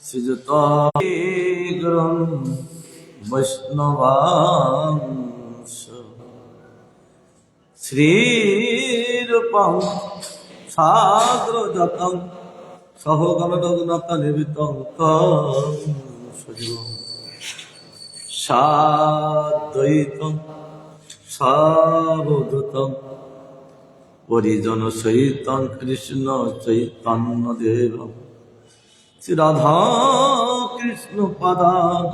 শ্রীযুতং বৈষ্ণবাংশ শ্রীরূপং সাগ্রজাতং সহগণ রঘুনাথ নিবিতং তং সজীবং সাদ্বৈতং সাবধূতং পরিজন সহিতং কৃষ্ণ চৈতন্য দেবং শ্রী রাধা কৃষ্ণ পাদান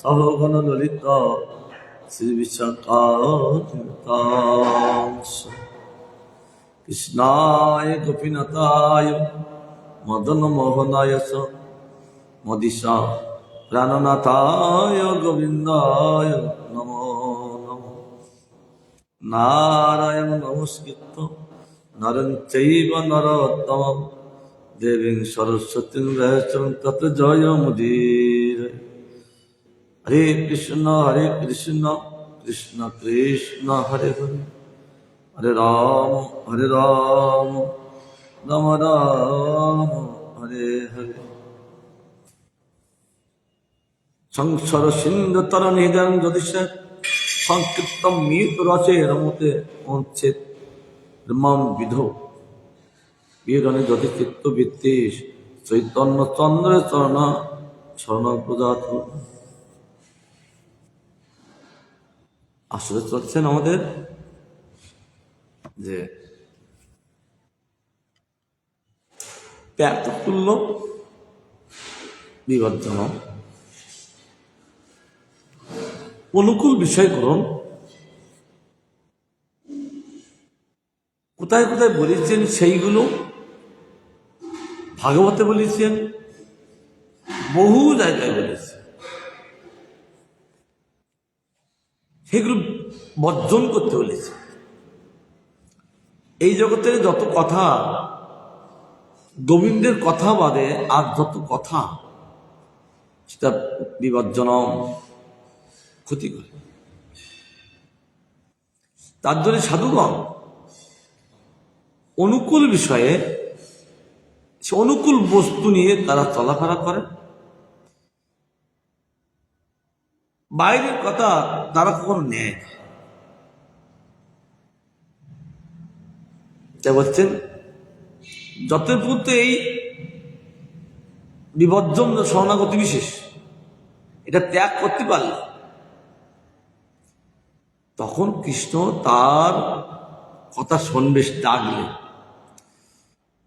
সহগণ ললিত শ্রী বিশাখান্বিতাংশ কৃষ্ণায় গোপীনাথায় মদন মোহনায় চ মদিশা প্রাণনাথায় গোবিন্দায় নমো নমঃ। নারায়ণ নমস্কৃত্য নরং চৈব নরোত্তমং দেবীং সরস্বতীং ব্যাসং তত জয়মুদীর। হরে কৃষ্ণ কৃষ্ণ কৃষ্ণ হরে হরে, হরে রাম রাম রাম হরে হরে। সংসার সিন্ধু তরণী যদি সে সংকীর্তন মৃত রচে রমতে অনুচ্ছেদ ব্রহ্মম বিধো বীরণে যদি চিত্তবৃত্তি চৈতন্য চন্দ্র চরণ শরণ প্রদাত। আসলে চলছেন আমাদের যে ত্যাগ তুল্য বিবর্জন অনুকূল বিষয় গ্রহণ কোথায় কোথায় বলেছেন সেইগুলো ভাগবতে বলেছেন, বহু জায়গায় বলেছেন। সেগুলো বর্জন করতে বলেছে। এই জগতের যত কথা, গোবিন্দের কথা বাদে আর যত কথা, সেটা বিবর্জন ক্ষতি করে। তার জন্য সাধুগণ অনুকূল বিষয়ে, সে অনুকূল বস্তু নিয়ে তারা চলাফেরা করে। বাইরের কথা তারা কখনো নেয় না। যা বলছেন যত পর্যন্ত এই বিবর্জন শরণাগতি বিশেষ এটা ত্যাগ করতে পারলে তখন কৃষ্ণ তার কথা শুনবে ডাকলে।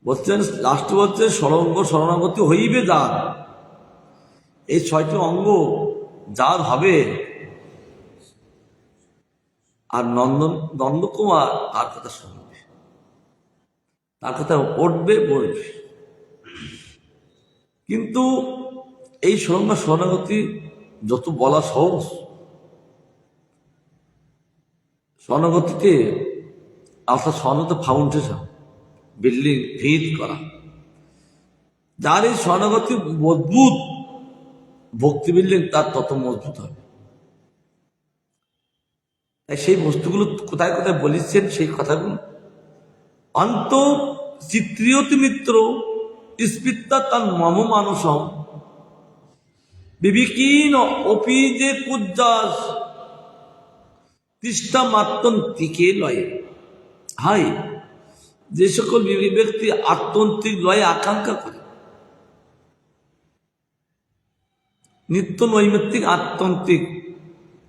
বলছেন লাস্ট বলছে সরঙ্গ শরণাগতি হইবে যার, এই 6টি অঙ্গ যার হবে, আর নন্দকুমার তার কথা শুনবে, তার কথা উঠবে বলবে। কিন্তু এই সরঙ্গ শরণাগতি যত বলা সহজ, শরণাগতিতে আপনার শরণাগত ফাউন্ডেশন বিল্ডিং ভিত করা, যার এই শরণাগতি মজবুত ভক্তি বিল্ডিং তার তত মজবুত হবে। তাই সেই বস্তুগুলো কোথায় কোথায় বলেছেন সেই কথাগুলো অন্ত চিত্রিয়তি মিত্র স্পিতা তার মম মানসম বিবেকীন অপি যে কুজ্জাস তিষ্ঠা মাত্যন্তিকে লয়ে। হাই, যে সকল ব্যক্তি আত্যন্তিক লয়ে আকাঙ্ক্ষা করে, নিত্য নৈমিত্তিক আত্যন্তিক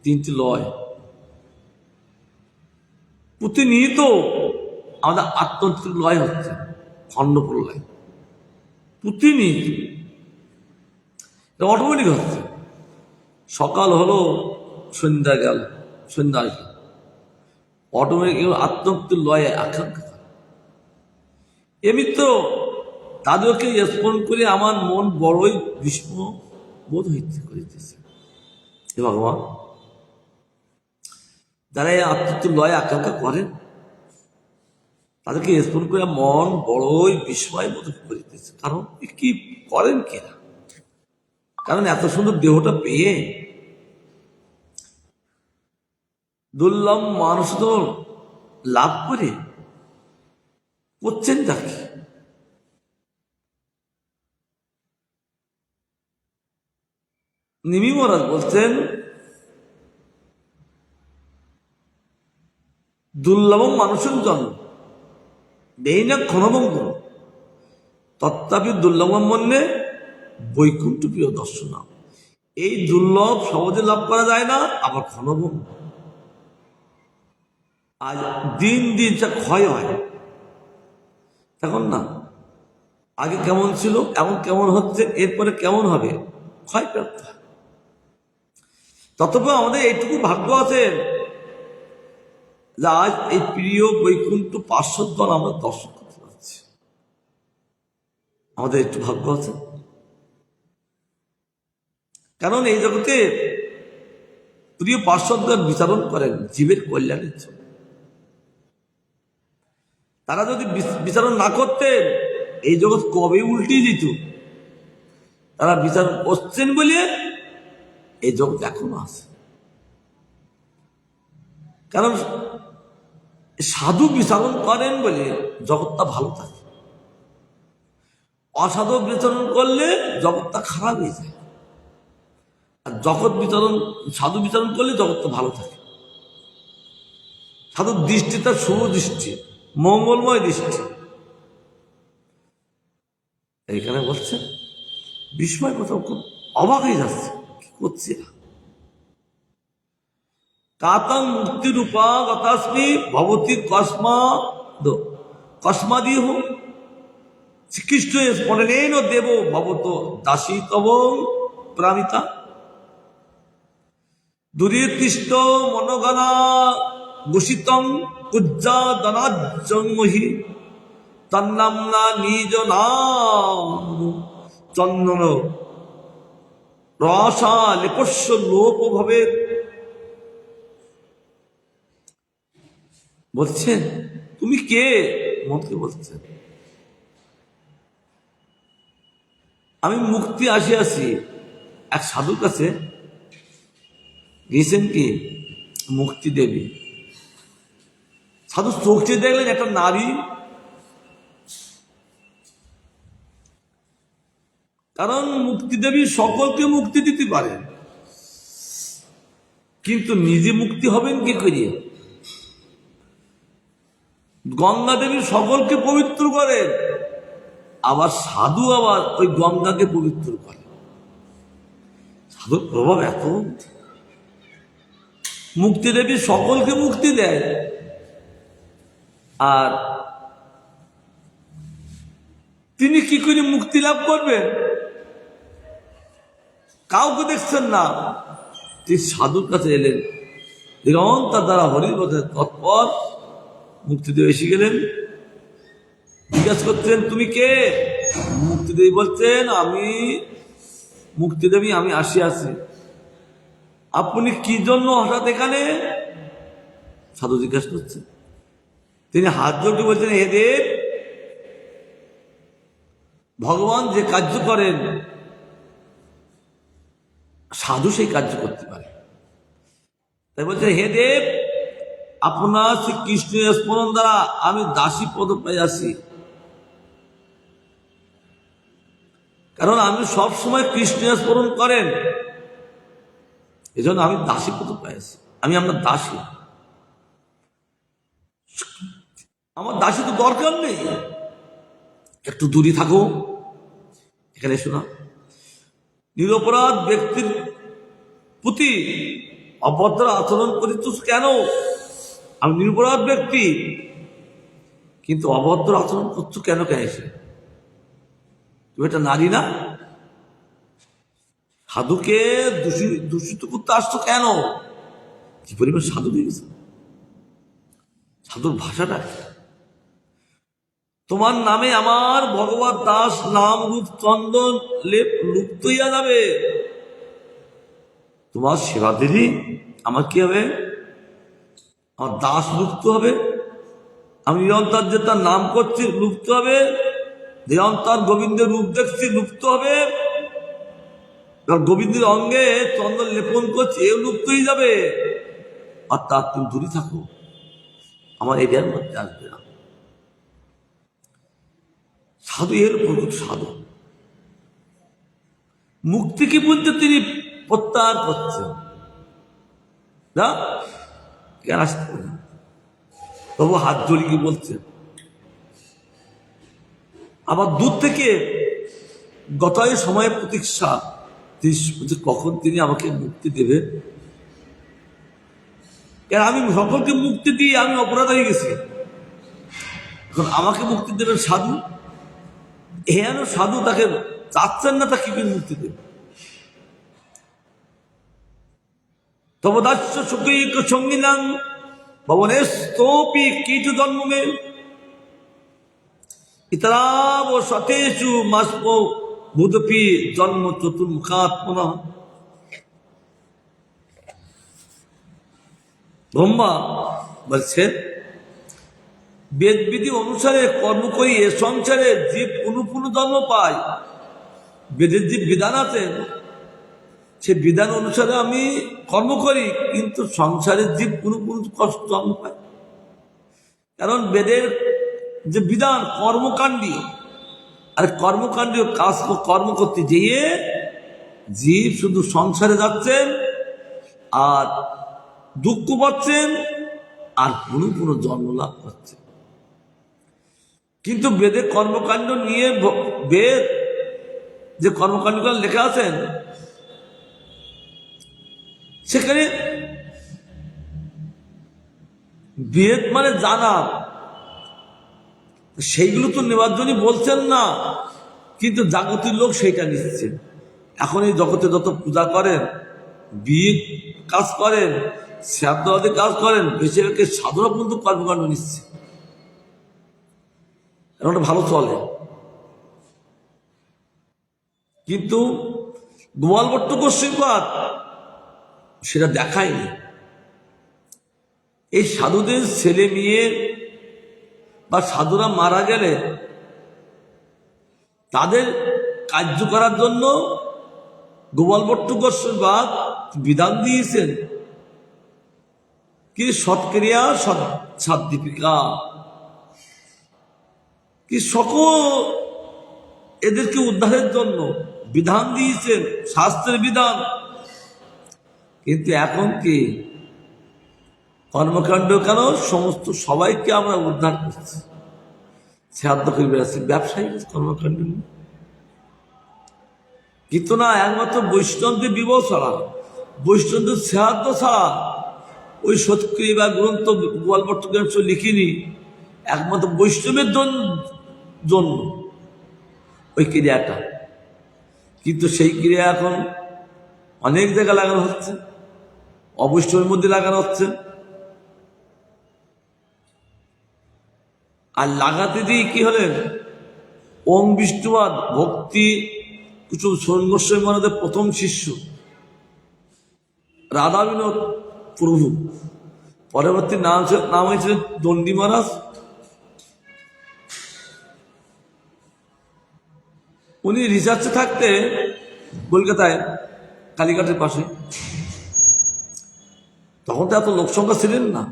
3টি লয়, প্রতিনিয়ত আমাদের আত্যন্তিক লয় হচ্ছে খণ্ড প্রলয়, প্রতিনিয়ত অটোমেটিক হচ্ছে। সকাল হলো সন্ধ্যা গেল, সন্ধ্যা আসলো, অটোমেটিক আত্যন্তিক লয় আকাঙ্ক্ষা। এমনি তো তাদেরকে স্মরণ করে আমার মন বড়ই বিস্ম বোধ হইতে করিতেছে। হে ভগবান, যারা এই আত্মত্ব লয় আকাঙ্ক্ষা করেন তাদেরকে স্মরণ করে মন বড়ই বিস্ময় বোধ করিতেছে। কারণ কি করেন কিনা, কারণ এত সুন্দর দেহটা পেয়ে দুর্লভ মানুষ তো লাভ করে করছেন তাকে। নিমি মহারাজ বলছেন, দুর্লভম মানুষের জন্ম বেইনা ক্ষণভঙ্গ তত্ত্বাপি দুর্লভম মন্যে বৈকুণ্ঠ প্রিয় দর্শন। এই দুর্লভ সহজে লাভ করা যায় না, আবার ক্ষণভঙ্গ। আজ দিন দিন যা ক্ষয় হয়, এখন না আগে কেমন ছিল, এখন কেমন হচ্ছে, এরপরে কেমন হবে, ক্ষয় প্রাপ্ত। ততপর আমাদের এইটুকু ভাগ্য আছে যে আজ এই প্রিয় বৈকুণ্ঠ পার্শ্বদন আমরা দর্শন করতে পারছি। আমাদের একটু ভাগ্য আছে, কারণ এই জগতে প্রিয় পার্শ্বদগণ বিচারণ করেন জীবের কল্যাণের জন্য। তারা যদি বিচারণ না করতেন এই জগৎ কবে উল্টিয়ে দিত। তারা বিচার করছেন বলে এই জগৎ এখনো আছে। কারণ সাধু বিচারণ করেন বলে জগৎটা ভালো থাকে, অসাধু বিচারণ করলে জগৎটা খারাপ হয়ে যায়। আর সাধু বিচারণ করলে জগৎটা ভালো থাকে। সাধুর দৃষ্টি তার শুভ দৃষ্টি, মঙ্গলময় দৃষ্টি। এইখানে বলছে বিস্ময় কথা, খুব অবাক হয়ে যাচ্ছে, কি করছে না। কাতং মুক্তি রূপা গতাস্মি ভবতীর কস্মাদি হোক শ্রীকৃষ্ণ স্মরণেন দেব ভবত দাসী তব প্রামিতা দুরীকৃষ্ট মনোগণা গোষিতং কুজ্জা দনাজ্জন্মহি তন্নামনা নিজ নাম চন্দন রসা লেপস্য লোপ ভাবে। বলছেন তুমি কে? মনকে বলছেন আমি মুক্তি আসিয়াছি। এক সাধুর কাছে গিয়েছেন কি মুক্তি দেবী। সাধু চোখটি দেখলেন একটা নারী, কারণ মুক্তি দেবী সকলকে মুক্তি দিতে পারেন, কিন্তু নিজে মুক্তি হবেন কি করিয়ে? গঙ্গা দেবী সকলকে পবিত্র করেন, আবার সাধু আবার ওই গঙ্গাকে পবিত্র করে। সাধুর প্রভাব এত। মুক্তি দেবী সকলকে মুক্তি দেয়, আর তিনি কি করে মুক্তি লাভ করবেন? কাউকে দেখছেন না। তিনি সাধুর কাছে এলেন, নিরন্তর দ্বারা হরিবচন তৎপর মুক্তিদেব এসে গেলেন। জিজ্ঞাসা করছেন তুমি কে? মুক্তিদেবী বলছেন আমি মুক্তিদেবী, আমি আসিয়াছি। আপনি কি জন্য হঠাৎ এখানে? সাধু জিজ্ঞাসা করছেন। তিনি হাত জোড়ে বলছেন, হে দেব, ভগবান যে কার্য করেন সাধু সেই কার্য করতে পারে। তাই বলছেন, হে দেব, আপনার শ্রীকৃষ্ণের স্মরণ দ্বারা আমি দাসী পদ পাইয়াছি। কারণ আমি সব সময় কৃষ্ণের স্মরণ করেন, এজন্য আমি দাসী পদ পাইয়াছি। আমি আপনার দাসী, আমার দাসী তো দরকার নেই, একটু দূরে থাকো, এখানে এসো না। নিরপরাধ ব্যক্তির প্রতি অভদ্র আচরণ করিত কেন? আমি নিরপরাধ ব্যক্তি, কিন্তু অভদ্র আচরণ করছো কেন? কেন এসে তুমি একটা নারী না? সাধুকে দূষিত করতে আসছো কেন? কি পরিমাণ সাধু দিয়েছে। সাধুর ভাষাটা, তোমার নামে আমার ভগবত দাস নাম রূপ চন্দন লেপ লুপ্ত হইয়া যাবে। তোমার সেবা দিদি আমার কি হবে? আমার দাস লুপ্ত হবে। আমি নিরন্তর যে তার নাম করছি লুপ্ত হবে। নিরন্তর গোবিন্দের রূপ দেখছি লুপ্ত হবে। গোবিন্দের অঙ্গে চন্দন লেপন করছি, এও লুপ্ত হয়ে যাবে। অর্থাৎ তুমি দূরে থাকো, আমার এরিয়ার মধ্যে আসবে না। সাধু এর প্রকৃত সাধু। মুক্তি কি বলতে তিনি প্রত্যাহার করছেন না, কেন আসতে পারে না? তবু হাত জড়িয়ে কি বলছেন। আবার দূর থেকে গতায় সময় প্রতীক্ষা, কখন তিনি আমাকে মুক্তি দেবে। কেন আমি সকলকে মুক্তি দিয়ে আমি অপরাধ হয়ে গেছি, এখন আমাকে মুক্তি দেবেন সাধু। হেন সাধু তাকে চাচ্ছেন না, তাকে কি মুক্তি দেবে। তবদাস্য সুখৈক সঙ্গিনাং ভবনে স্তোপি কীট জন্মে ইতরাব সতেষু মাস্প ভূতপি জন্ম চতুর্মুখাত্মনা। ব্রহ্মা বলছেন, বেদবিধি অনুসারে কর্ম করি এ সংসারে জীব পুনঃ জন্ম পায়। বেদের যে বিধান আছে সে বিধান অনুসারে আমি কর্ম করি, কিন্তু সংসারের জীব পুনঃ কষ্ট জন্ম পায়। কারণ বেদের যে বিধান কর্মকাণ্ডী, আর কর্মকাণ্ডী কাজ কর্ম করতে গিয়ে জীব শুধু সংসারে যাচ্ছেন আর দুঃখ পাচ্ছেন আর পুনঃ জন্ম লাভ করছেন। কিন্তু বেদে কর্মকাণ্ড নিয়ে বেদ যে কর্মকাণ্ডগুলো লেখা আছেন সেখানে বেদ মানে জানা, সেইগুলো তো নেওয়ার জন্য বলছেন না, কিন্তু জাগতিক লোক সেইটা নিচ্ছে। এখন এই জগতে যত পূজা করেন, বিয়ে কাজ করেন, শ্রাদ্ধাদি কাজ করেন, বেশিরভাগ সাধুরা পর্যন্ত কর্মকাণ্ড নিচ্ছে, ওটা ভালো চলে। কিন্তু গোয়ালভট্ট গোস্বীপাদ সেটা দেখায়নি। এই সাধুদের ছেলে মেয়ে বা সাধুরা মারা গেলে তাদের কার্য করার জন্য গোপালভট্ট গোস্বামীপাদ বিধান দিয়েছেন কি সৎক্রিয়া সাদ্দীপিকা, কি সকল এদেরকে উদ্ধারের জন্য বিধান দিয়েছেন, শাস্ত্রের বিধান। কিন্তু এখন কি কর্মকাণ্ড কেন সমস্ত সবাইকে আমরা উদ্ধার করছি, শ্রাদ্ধ করে বেড়াচ্ছি, ব্যবসায়ী কর্মকাণ্ড কিন্তু না। একমাত্র বৈষ্ণবদের বিবাহ ছাড়া, বৈষ্ণবদের শ্রাদ্ধ ছাড়া ওই সৎক্রিয়া বা গ্রন্থ গোপালভট্ট গ্রন্থ লিখিনি, একমাত্র বৈষ্ণবের জন্য ওই ক্রিয়াটা। কিন্তু সেই ক্রিয়া এখন অনেক জায়গায় লাগানো হচ্ছে, অবৈষ্ণবের মধ্যে লাগানো হচ্ছে। আর লাগাতে দিয়ে কি হলেন, ওম বিষ্ণুবাদ ভক্তি কুসুম সৈন্যস্বী মহারাজের প্রথম শিষ্য রাধা বিনোদ প্রভু, পরবর্তী নাম হয়েছিলেন দণ্ডী মহারাজ। উনি রিসার্চে থাকতে কলকাতায় কালীঘাটের পাশে, তখন তো এত লোকসংখ্যা ছিলেন না,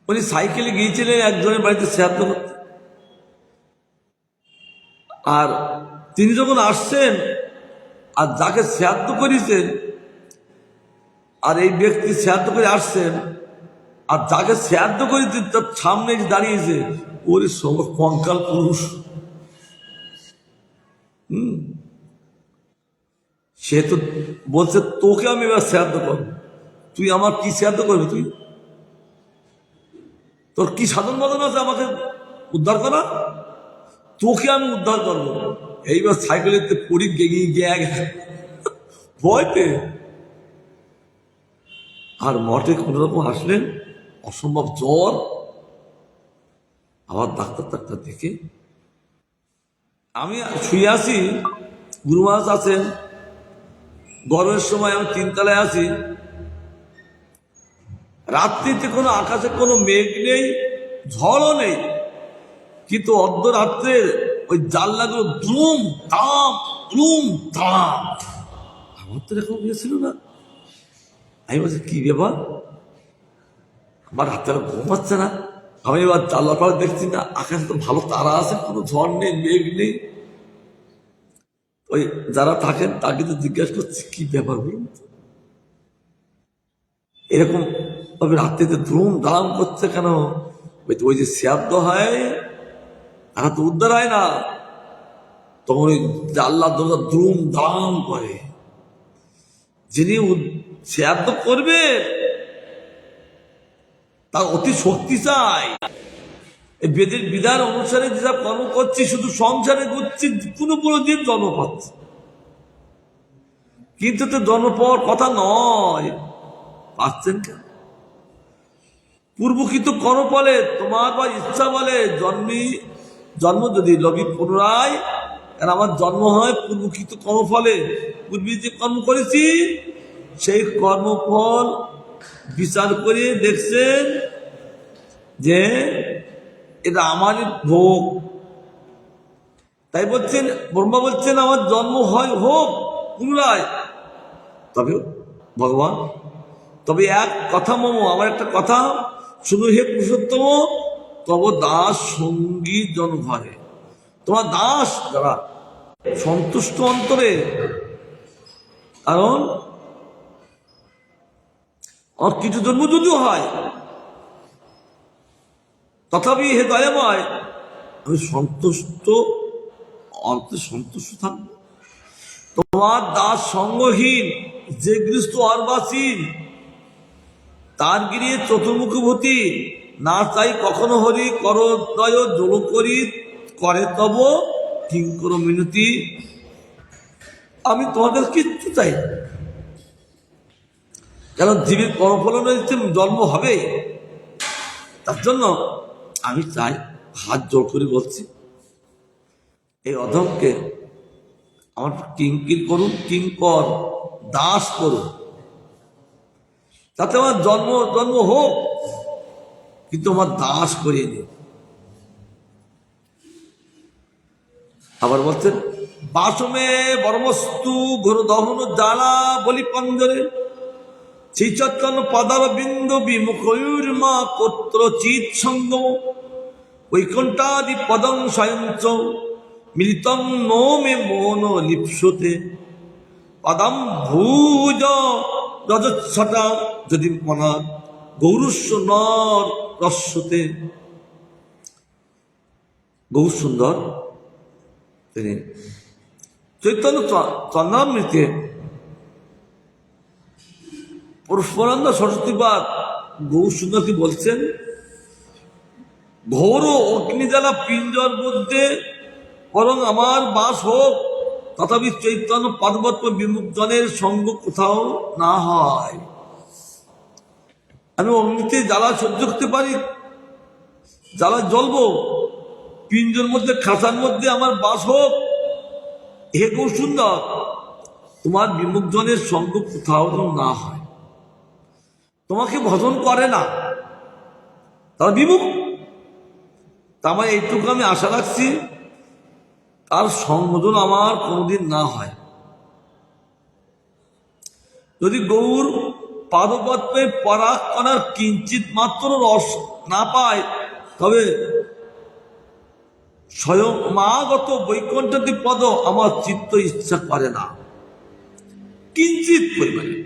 উনি সাইকেলে গিয়েছিলেন একজনের বাড়িতে শ্রাদ্ধ করতে। আর তিনি যখন আসছেন আর যাকে শ্রাদ্ধ করেছেন, আর এই ব্যক্তি শ্রাদ্ধ করে আসছেন, আর যাকে শ্রাদ্ধ করেছেন তার সামনে দাঁড়িয়েছে ওর কঙ্কাল পুরুষ। সে তো বলছে তোকে আমি এবার শ্রাদ্ধ করবো, তুই আমার কি শ্রাদ্ধ করবি, তুই তোর কি সাধন বদন আছে আমাকে উদ্ধার করা, তোকে আমি উদ্ধার করবো। এইবার সাইকেলের পরি গিয়ে ভয় পেয়ে আর মঠে কোন রকম আসলেন, অসম্ভব জ্বর। আবার ডাক্তার দেখে আমি শুয়ে আছি, গুরু মহারাজ আছেন, গরমের সময় আমি তিনতলায় আছি, রাত্রিতে কোনো আকাশে কোনো মেঘ নেই, ঝড়ও নেই, কিন্তু অর্ধরাত্রে ওই জানলাগুলো দ্রুম দাম দ্রুম দাম। আমার তো এরকম গিয়েছিল না। আমি বলছি কি ব্যাপার, আমার রাতে ঘুম হচ্ছে না। আমি এবার জানলার পরে দেখছি না, আকাশে তো ভালো তারা আছে, কোনো ঝড় নেই, মেঘ নেই। তো ওই যারা থাকেন তাকে তো জিজ্ঞাসা করছে কি ব্যাপার বলুন তো, এরকম ভাবে রাত্রিতে ধুম ধাম করছে কেন? ওই যে শ্রাদ্ধ হয় তারা তো উদ্ধার হয় না, তখন ওই আল্লাহ ধুম ধাম করে। যিনি শ্রাদ্ধ করবে তার অতি শক্তি চাই। এই বেদের বিধান অনুসারে যেসব কর্ম করছি শুধু সংসারে করছি, কোনো দিন জন্ম পাচ্ছে, কিন্তু তো জন্ম পাওয়ার কথা নয়। পাচ্ছেন কেন? পূর্বকৃত কর্ম বলে তোমার বা ইচ্ছা বলে জন্ম যদি লবি পুনরায়, কারণ আমার জন্ম হয় পূর্বকৃত কর্মফলে। পূর্বে যে কর্ম করেছি সেই কর্মফল বিচার করে দেখছেন যে এটা আমারই ভোগ, তাই বলছেন ব্রহ্মা বলছেন আমার জন্ম হয় হোক পুনরায়। তবে ভগবান, তবে এক কথা মম, আমার একটা কথা শুধু, হে পুরুষোত্তম, তব দাস সঙ্গী জনঘরে, তোমার দাস যারা সন্তুষ্ট অন্তরে, কারণ আমার কিছু জন্ম যদিও হয় তথাপি হে দয়াময় আমি সন্তুষ্ট অন্তে সন্তুষ্ট থাকবো। তোমার দাস সঙ্গহীন যে গৃহস্থ অর্বাসীন, তার গিরিয়ে চতুর্মুখভূতি না চাই কখনো হরি করদয় জল করি করে তব কিঙ্কর মিনতি। আমি তোমাদের কিচ্ছু চাই না, কারণ জীবের কর্মফলনে জন্ম হবে, তার জন্য আমি চাই, হাত জোর করে বলছি, এই অধমকে আমার কিঙ্কির করুন, কিঙ্কর দাস করুন, তাতে আমার জন্ম হোক, কিন্তু আমার দাস করিয়ে দিন। আবার বলছেন বাসমে বর্মস্তু ঘোর দহন জ্বালা বলি পঞ্জরে, সেই চৈতন্য পদার বিন্দু বিমুখয়ুর মা কোত্র চিৎ সঙ্গম, বৈকুণ্ঠাদি পদং স্বয়ঞ্চ মিলিতং নো মে মন লিপ্সতে, পদম ভুজ রজচ্ছটা যদি মনা গৌরস্ব নর রস্যতে। গৌর সুন্দর তিনি চৈতন্য চন্দ্রামৃতে পরস্পরানন্দ সরস্বতীবাদ গৌর সুন্দরকে বলছেন, ঘোর অগ্নিজ্বালা পিঞ্জর মধ্যে বরং আমার বাস হোক, তথাপি চৈতন্য পার্বত্য বিমুখজনের সঙ্গ কোথাও না হয়। আমি অগ্নিতে জ্বালা সহ্য করতে পারি, জ্বালা জ্বলবো, পিঞ্জর মধ্যে খাঁচার মধ্যে আমার বাস হোক। হে গৌর সুন্দর, তোমার বিমুখজনের সঙ্গ কোথাও না হয়। তোমাকে ভজন করে না, তারা বিমুখ, তার মানে এইটুকু আমি আশা রাখছি তার সংবোধন আমার কোনোদিন না হয়। যদি গৌর পাদপদ্মে পরাগ করার কিঞ্চিত মাত্র রস না পায়, তবে স্বয়ং মাগত বৈকুণ্ঠতি পদ আমার চিত্ত ইচ্ছা করে না কিঞ্চিত পরিমাণে।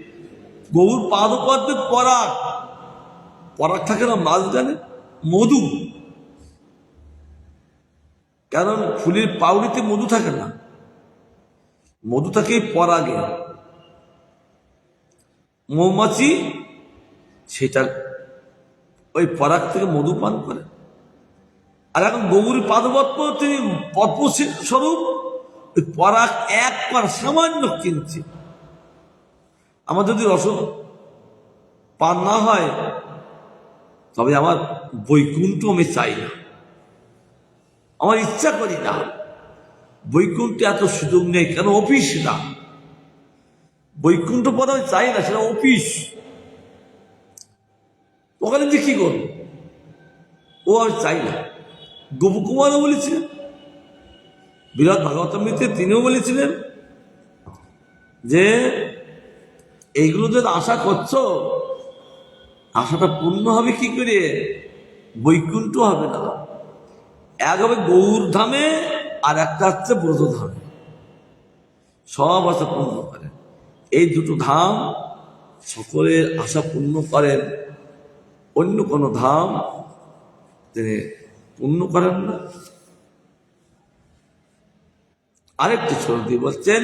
গৌর পাদপদ্মে পরাগ থাকে না মাঝখানে মধু, কারণ ফুলের পাউড়িতে মধু থাকে না, মধু থাকে পরাগে। মৌমাছি সেটা ওই পরাগ থেকে মধু পান করে, আর এখন গৌরী পাদপদ্ম তিনি পদ্ম স্বরূপ, ওই পরাগ একবার সামান্য কিনছে। আমার যদি রস পান না হয় তবে আমার বৈকুণ্ঠ আমি চাই না, আমার ইচ্ছা করি না। বৈকুণ্ঠে এত সুযোগ নেই, কেন অফিস না, বৈকুণ্ঠ পদ আমি চাই না, সেটা অফিস। ওখানে যে কি করব, ও আমি চাই না। গোপকুমারও বলেছিলেন, বিরাট ভাগবতামৃতে তিনিও বলেছিলেন যে এইগুলো যদি আশা করছো, আশাটা পূর্ণ হবে কি করে? বৈকুণ্ঠ হবে না, এক হবে গৌর ধামে আর একটা হচ্ছে ব্রজ ধামে। সব আশা পূর্ণ করেন। এই দুটো ধাম সকলের আশা পূর্ণ করেন, অন্য কোনো ধাম তিনি পূর্ণ করেন না। আরেকটি শ্লোক বলছেন,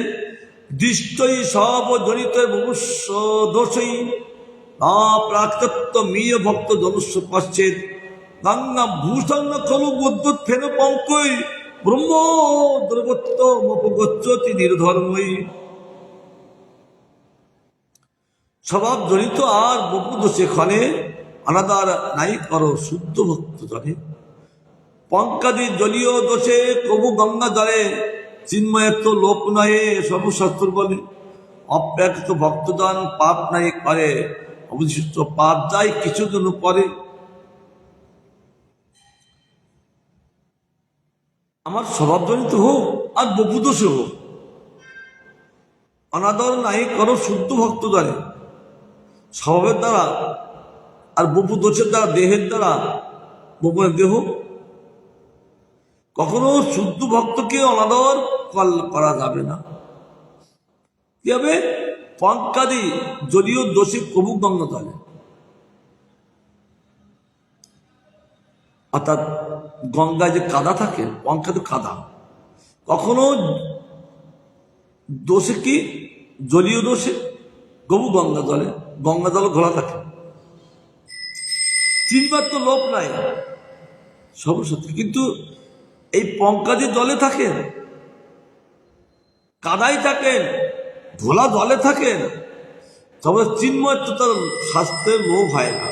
দৃষ্টই সব জনিত মনুষ্য দোষই না প্রাকৃত মিয় ভক্ত জনস্য পশ্চেদ গঙ্গা ভূষণ খলু বুদ্ধ ফেন পঙ্কই ব্রহ্ম দ্রবত্ব মপগচ্ছতি নির্ধর্মই। স্বভাব জনিত আর বহু দোষে ক্ষণে অনাদার নাই করো শুদ্ধ ভক্ত জনে। পঙ্কাদি জলীয় দোষে কবু গঙ্গা জলে চিন্ময়ত্ব লোপ নয়ে সর্বশস্ত্র বলে। অপ্রাকৃত ভক্তদান পাপ নাই করে অবশিষ্ট পাপ যায় কিছু জন পরে। আমার স্বভাবজনিত হোক আর বহু দোষে হোক, অনাদর নাই করো শুদ্ধ ভক্ত দ্বারে। স্বভাবের দ্বারা আর বহু দোষের দ্বারা, দেহের দ্বারা, বহু দেহ কখনো শুদ্ধ ভক্তকে অনাদর করা যাবে না। কি হবে? পঙ্কাদি জলীয় দোষী কবু গঙ্গা জলে, অর্থাৎ গঙ্গায় যে কাদা থাকে, পঙ্কাদি কাদা, কখনো দোষে কি জলীয় দোষে গবু গঙ্গা জলে, গঙ্গা জল ঘোলা থাকে, চিনবার তো লোভ নাই সর্বসত্যি। কিন্তু এই পঙ্কাদি জলে থাকেন, কাদাই থাকেন, ঘোলা জলে থাকেন, তবে চিন্ময় তো তার স্বাস্থ্যের লোভ হয় না।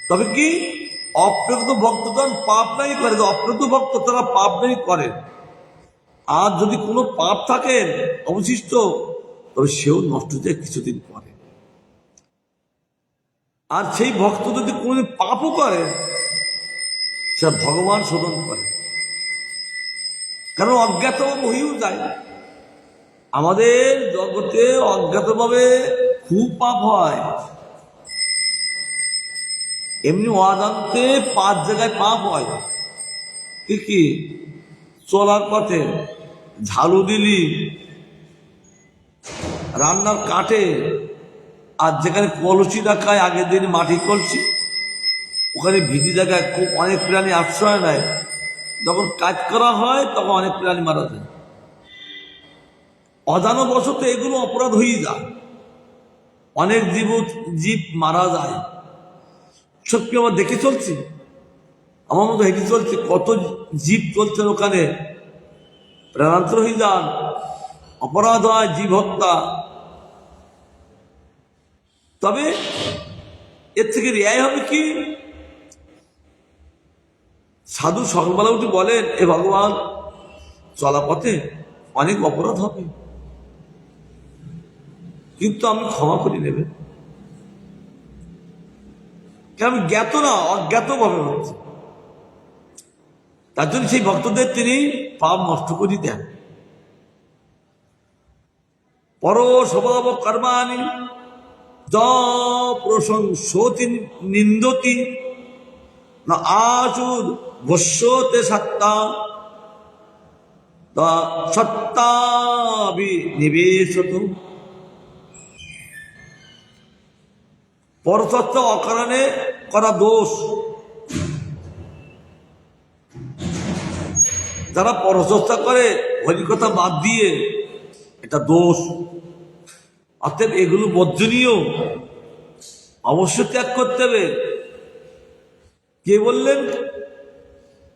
তবে কি অপ্রকৃত ভক্তগণ পাপ নাই করে, অপ্রকৃত ভক্ত তারা পাপ নাই করেন। আর যদি কোনো পাপ থাকেন অবশিষ্ট, তবে সেও নষ্ট যায় কিছুদিন পরে। আর সেই ভক্ত যদি কোনোদিন পাপও করে, সে ভগবান শোধন করে, কারণ অজ্ঞাত হয়েও যায়। আমাদের জগতে অজ্ঞাতভাবে খুব পাপ হয়, এমনি অজান্তে 5 জায়গায় পাপ হয়। কি কি? চলার পথে ঝাড়ু দিলি, রান্নার কাঠে, আর যেখানে কলসি রাখায় আগের দিন মাটি কলসি, ওখানে ভিজি জায়গায় খুব অনেক প্রাণী আশ্রয় নেয়। যখন কাজ করা হয় তখন অনেক প্রাণী মারা যায়। অজানবশত এগুলো অপরাধ হয়ে যায়, অনেক জীব মারা যায়। সত্যি আমার দেখে চলছি, আমার মতো হেঁটে চলছে, কত জীব চলছেন ওখানে, প্রাণান্তর হয়ে যান, অপরাধ হয়, জীব হত্যা। তবে এর থেকে রেয়াই হবে কি? সাধু সকালবেলা উঠে বলেন, এ ভগবান, চলাপথে অনেক অপরাধ হবে, কিন্তু আমি ক্ষমা করে নেবে। আমি জ্ঞাত না, অজ্ঞাত ভাবে হচ্ছে। তার জন্য সেই ভক্তদের তিনি পাপ নষ্ট করে দেন। পর স্বভাব কর্মাণি য প্রশংসতি নিন্দতি না আচুর ভস্যতে সত্তা সত্তাবিনিবেশত। পরচর্চা অকারণে করা দোষ। যারা পরচর্চা করে হরিকথা বাদ দিয়ে, এটা দোষ। অতএব এগুলো বর্জনীয়, অবশ্য ত্যাগ করতে হবে। কে বললেন?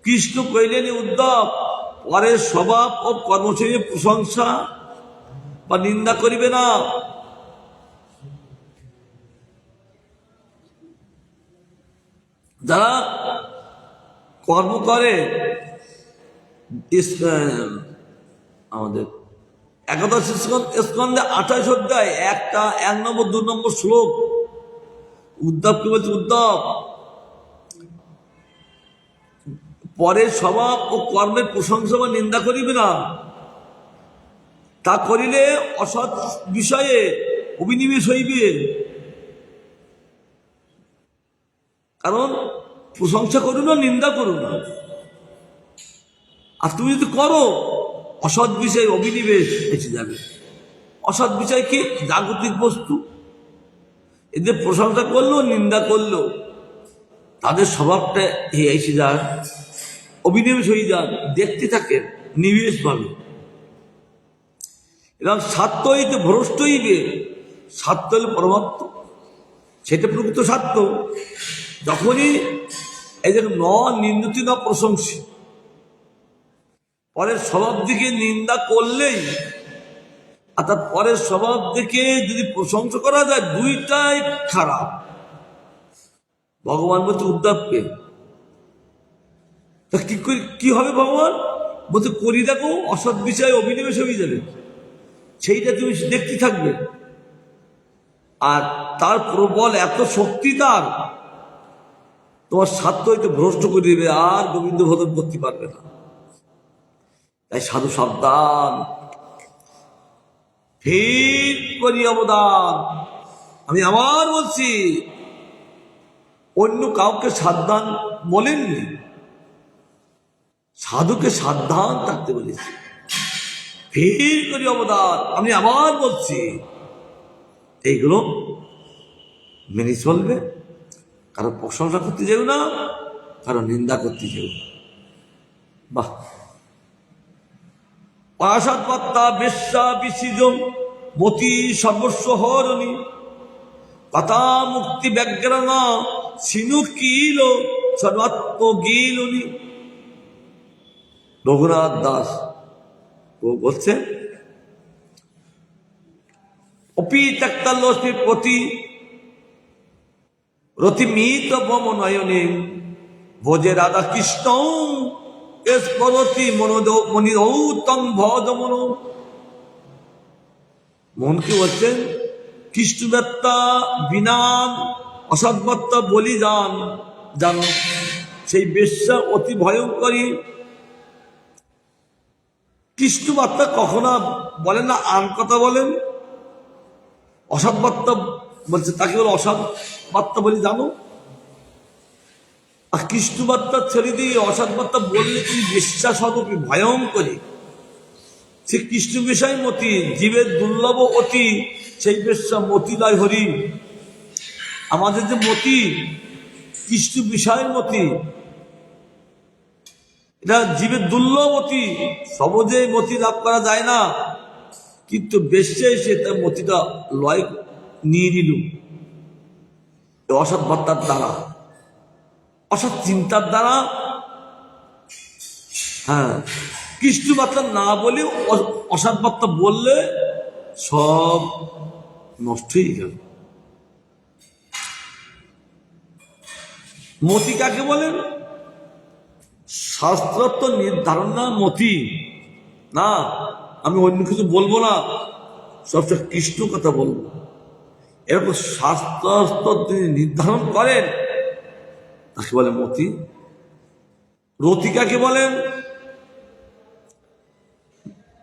কৃষ্ণ কইলেন উদ্ধব, পরের স্বভাব ও কর্মশৈলী প্রশংসা বা নিন্দা করিবে না। যারা কর্ম করে, আমাদের একাদশ স্কন্ধে 28 অধ্যায় 1 নম্বর 2 নম্বর শ্লোক, উদ্ধবকে বলছে, উদ্ধব, পরের স্বভাব ও কর্মের প্রশংসা বা নিন্দা করিবে না। তা করিলে অসৎ বিষয়ে অভিনিবেশ হইবে। কারণ প্রশংসা করো না, নিন্দা করো না। আর তুমি যদি করো, অসৎ বিষয়ে অভিনিবেশ এসে যাবে। অসৎ বিষয় কি? জাগতিক বস্তু। এদের প্রশংসা করলো, নিন্দা করলো, তাদের স্বভাবটা এসে যায়, অভিনিবেশ হয়ে যান, দেখতে থাকেন নিবেশ ভাবে। এবং স্বার্থ হইতে ভ্রষ্ট হইবে। স্বার্থ হইলে পরমাত্ম, সেটা প্রকৃত স্বার্থ। যখনই এই যে নিন্দতি না প্রশংসী, পরের স্বভাব দিকে নিন্দা করলেই অর্থাৎ পরের স্বভাব দেখে যদি প্রশংসা করা যায়, দুইটাই খারাপ। ভগবান বলতে উদ্ধারকে তা কি হবে? ভগবান বলতে করি দেখো, অসৎ বিষয়ে অভিনিবেশ হয়ে যাবে, সেইটা তুমি দেখতে থাকবে। আর তার প্রবল এত শক্তি, তার তোমার স্বার্থ হইতে ভ্রষ্ট করে দেবে, আর গোবিন্দ ভজন করতে পারবে না। তাই সাধু সাবধান, ঠিক করি অবদান। আমি আবার বলছি, অন্য কাউকে সাবধান বলেননি, সাধুকে সাবধান থাকতে বলেছি। ঠিক করি অবদান, আমি আবার বলছি, এইগুলো মেনে চলবে। কারো প্রশংসা করতে যেও না, কারো নিন্দা করতে যেও না। বাহ! পাশাদ পাত্তা বেশ্যা বিসিজ মতি সর্বস্ব হরণী কথা মুক্তি ব্যাগ্রানা সিনু কিল সর্বাত্ম গিলনি। রঘুনাথ দাস ও বলছেন, অপি ত্যাক্তাল্লস্মি প্রতি রতিমিত বমনয়নে ভোজে রাধা কৃষ্ণ মনকে বলছেন কৃষ্ণবার্তা বিনাম অসৎবার্তা বলি যান, জানো সেই বেশ্যা অতি ভয়ঙ্করী। কৃষ্ণবার্তা কখনো বলেন না, আন কথা বলেন। অসৎবার্তা বলছে, তাকে বলে অসৎ বার্তা বলি জানো। আর কৃষ্ণবার্তা ছেড়ে দিয়ে অসৎ বার্তা বললে তুমি বিশ্বাস হবে ভয়ঙ্করী। সে কৃষ্ণ বিষয় মতি, জীবের দুর্লভ অতি, সেই বেশ্যা মতি নয় হরি। আমাদের যে মতি, কৃষ্ণ বিষয়ের মতি, এটা জীবের দুর্লভ অতি, সহজে মতি লাভ করা যায় না। কিন্তু বেশ্যা এসে তার মতিটা লয় নিয়ে নিল অসৎ বার্তার দ্বারা, অসৎ চিন্তার দ্বারা। হ্যাঁ, কৃষ্ণ বার্তা না বলে অসৎ বার্তা বললে সব নষ্ট হয়ে গেল। মতি কাকে বলেন? শাস্ত্রত্ব নির্ধারণ না মতি না, আমি অন্য কিছু বলবো না, সবসময় কৃষ্ণ কথা বলবো। এরকম শাস্ত্র তিনি নির্ধারণ করেন, তাকে বলে মতি। রতি কাকে বলেন?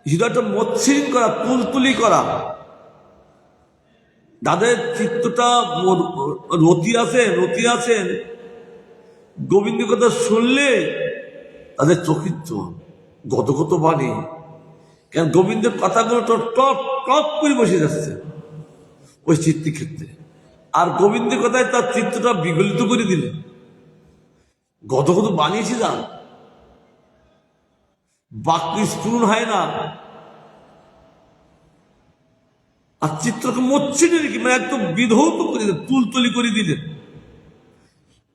হৃদয়টা মসৃণ করা, তুলতুলি করা। যাদের চিত্তটা রতি আছেন, গোবিন্দ কথা শুনলে তাদের চকিত গদগদ বাণী। কেন? গোবিন্দের কথাগুলো তো টপ টপ করে বসে যাচ্ছে ওই চিত্তের ক্ষেত্রে। আর গোবিন্দের কথায় তার চিত্তটা বিগলিত করে দিলে গদগদ বানিয়েছে যান, বাক্য স্ফুরণ হয় না। আর চিত্রকে মসৃণ রেখে মানে একদম বিধৌত করে দিলেন, তুলতুলি করে দিলেন।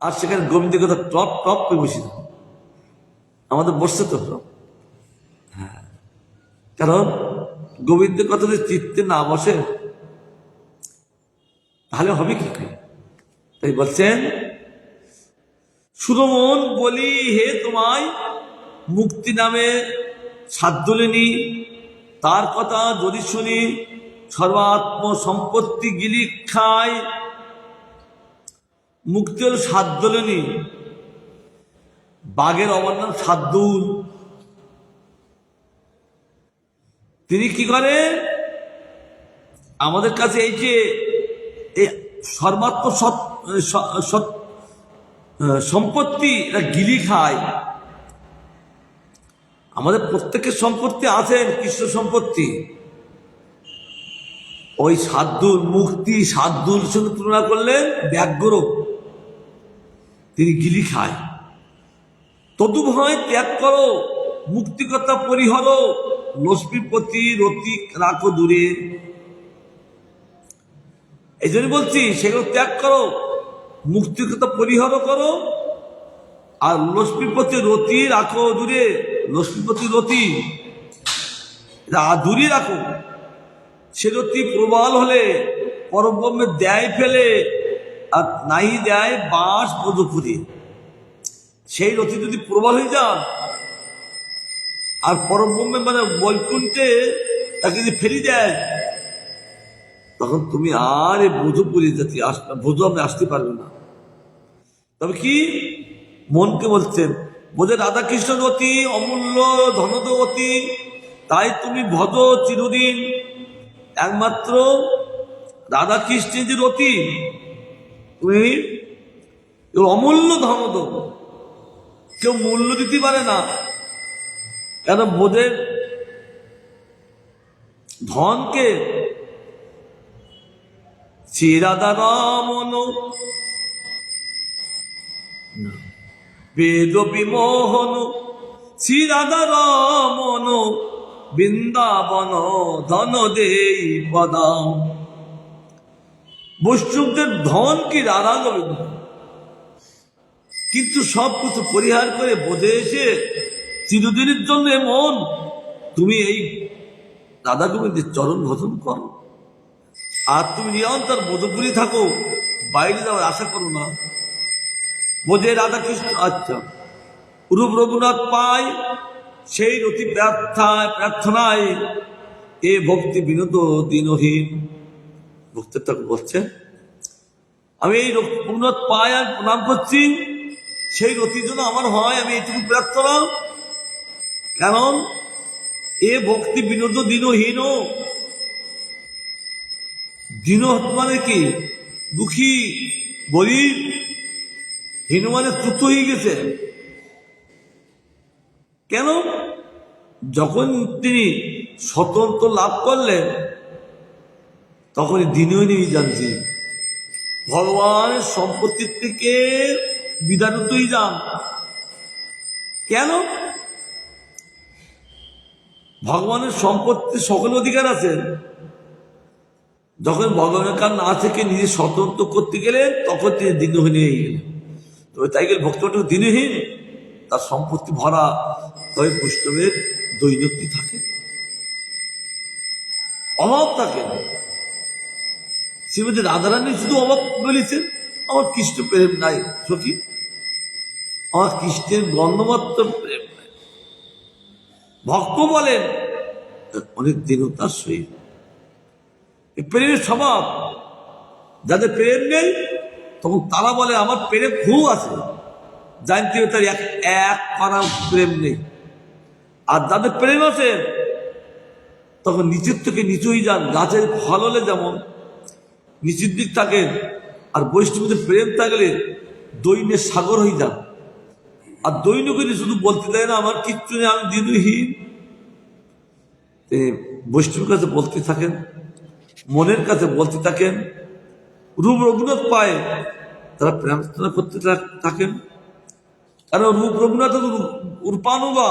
আর সেখানে গোবিন্দের কথা টপ টপ করে বসে যান। আমাদের বসছে তো, হ্যাঁ, কারণ গোবিন্দের কথা যদি চিত্তে না বসে তাহলে হবে কি করে? তাই বলছেন, সুরমন বলি হে তোমায় মুক্তি নামে সাধ্যলিনী, তার কথা যদি শুনি সর্বাত্ম সম্পত্তি গিলি খায়। মুক্তি হল সাধ্যলিনী, বাঘের অবর নাম সাদ্দুল। তিনি কি করে? আমাদের কাছে এই যে সর্বাত্ম সম্পত্তি এটা গিলি খায়। আমাদের প্রত্যেকের সম্পত্তি আছেন কৃষ্ণ সম্পত্তি। ওই সাধুর মুক্তি সাধুর সঙ্গে তুলনা করলেন ব্যাঘ্র, তিনি গিলি খায়। তদু ভয় ত্যাগ করো, মুক্তিকতা পরিহর, লক্ষ্মীপতি রতি রাখো দূরে। এই জন্য বলছি সেগুলো ত্যাগ করো, মুক্তিকতা পরিহর করো, আর লক্ষ্মীপতি রতি রাখো দূরে। লক্ষ্মীপতি রতি দূরে রাখো। সে রতি প্রবল হলে পরব্রহ্মে দেয় ফেলে, আর নাই দেয় বাঁশ পদপুরে। সেই রতি যদি প্রবল হয়ে যান আর পরব্রহ্মে মানে বৈকুণ্ঠে তাকে যদি ফেরি দেয়, তখন তুমি আর এই বোধপুরি জাতি বোধ আপনি আসতে পারবে না। তবে কি মনকে বলছেন, বোঝে রাধাকৃষ্ণ রতি অমূল্য ধনদবতী, তাই তুমি ভজ চিরদিন। একমাত্র রাধাকৃষ্ণের যে রতি, তুমি অমূল্য ধনদ, কেউ মূল্য দিতে পারে না। কেন বোধের ধনকে শ্রীরাধা রমন বেদ বিমোহন, শ্রীরাধা রমন বৃন্দাবন ধন দেই পদাম। বৈষ্ণবদের ধন কি রাধা গোবিন্দ, কিন্তু সব কিছু পরিহার করে বোঝে এসে চিরদিনের জন্য মন তুমি এই রাধা গোবিন্দের চরণ ভজন করো। আর তুমি নিরন্তর বোধপুরি থাকো, বাইরে যাওয়ার আশা করো না। বোঝে রাধাকৃষ্ণ আচ্ছা রূপ রঘুনাথ পায়, সেই রতি প্রার্থনায় এ ভক্তি বিনোদ দিনহীন। ভক্তের ঠাকুর বলছে, আমি এই রঘুনাথ পায় আর প্রণাম করছি, সেই রতির জন্য আমার হয়, আমি এইটুকু প্রার্থনা। কারণ এ ভক্তি বিনোদ দিনহীন। দিন মানে কি? দুঃখী গরিব, হীন মানে তুচ্ছ হয়ে গেছে। কেন? যখন তিনি স্বতন্ত্র লাভ করলেন তখনই দিনহীন জানছি ভগবানের সম্পত্তির থেকে বিদারিত হয়ে যান। কেন? ভগবানের সম্পত্তি সকল অধিকার আছে। যখন ভগবানের কার না থেকে নিজে স্বতন্ত্র করতে গেলেন তখন তিনি দিনহীন হয়ে গেলেন। তবে তাই গেলে ভক্তটা দিনহীন, তার সম্পত্তি ভরা, তবে বৈষ্ণবের দৈনক্তি থাকে, অভাব থাকে। শ্রীমতী রাধারানী শুধু অভাব বলেছেন, আমার কৃষ্ণ প্রেম নাই সখী, আমার কৃষ্ণের গণ্যমাত্র প্রেম নাই। ভক্ত বলেন অনেক দীনতার সহিত প্রেমের স্বভাব। যাদের প্রেম নেই তখন তারা বলে আমার প্রেম খুব আছে, জানতে হবে তার এক পারা প্রেম নেই। আর যাদের প্রেম আছে তখন নিচের থেকে নিচুই যান। গাছের ফল হলে যেমন নিচের দিক থাকে, আর বৈষ্ণবদের প্রেম থাকলে দৈন্যের সাগর হয়ে যান। আর দৈন্যকে শুধু বলতে দেয় না আমার কিচ্ছু নেই, আমি দিনহীন। বৈষ্ণবের কাছে বলতে থাকেন, মনের কাছে বলতে থাকেন। রূপ রঘুনাথ পায় তারা প্রার্থনা করতে থাকেন। কারণ রূপ রঘুনাথ রূপানুগা,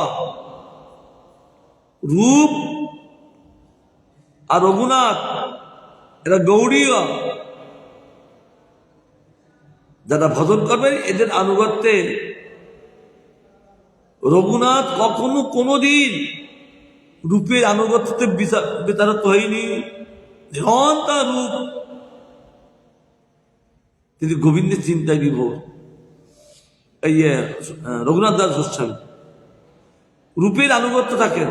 রূপ আর রঘুনাথ এরা গৌড়ীয়। যারা ভজন করবেন এদের আনুগত্যে রঘুনাথ কখনো কোনোদিন রূপের আনুগত্যতে বিতাড়িত হয়নি। নিরন্তর রূপ, তিনি গোবিন্দের চিন্তায় বিভোর। এই রঘুনাথ দাস গোস্বামী রূপের আনুগত্য থাকেন।